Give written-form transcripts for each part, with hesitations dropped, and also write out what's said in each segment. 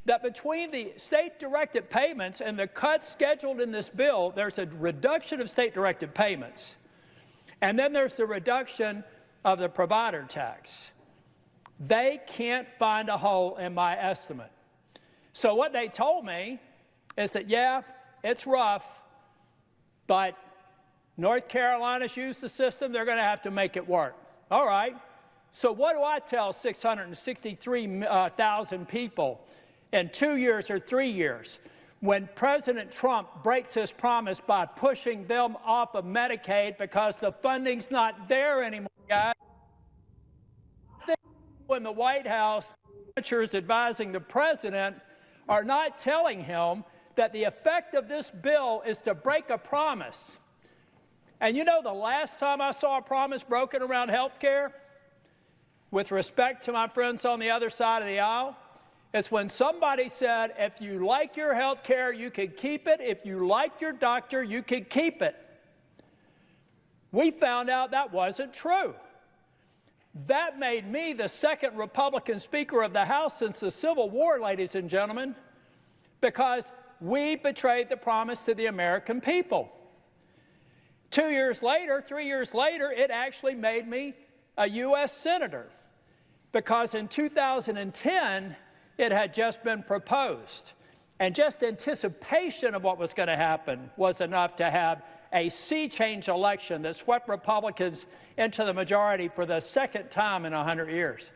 that between the state-directed payments and the cuts scheduled in this bill, there's a reduction of state-directed payments. And then there's the reduction of the provider tax. They can't find a hole in my estimate. So what they told me is that, yeah, it's rough, but North Carolina's used the system. They're going to have to make it work. All right. So what do I tell 663,000 people in 2 years or 3 years when President Trump breaks his promise by pushing them off of Medicaid because the funding's not there anymore, guys? I think in the White House, senators advising the president are not telling him that the effect of this bill is to break a promise. And you know, the last time I saw a promise broken around health care, with respect to my friends on the other side of the aisle, it's when somebody said, if you like your health care, you can keep it. If you like your doctor, you can keep it. We found out that wasn't true. That made me the second Republican Speaker of the House since the Civil War, ladies and gentlemen, because we betrayed the promise to the American people. 2 years later, 3 years later, it actually made me a U.S. Senator, because in 2010, it had just been proposed. And just anticipation of what was going to happen was enough to have a sea change election that swept Republicans into the majority for the second time in 100 years.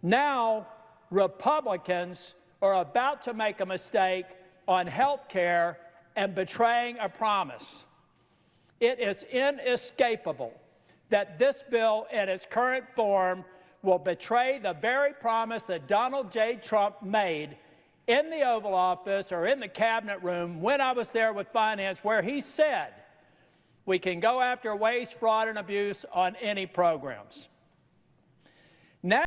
Now, Republicans are about to make a mistake on health care and betraying a promise. It is inescapable that this bill in its current form will betray the very promise that Donald J. Trump made in the Oval Office or in the cabinet room when I was there with finance, where he said we can go after waste, fraud, and abuse on any programs.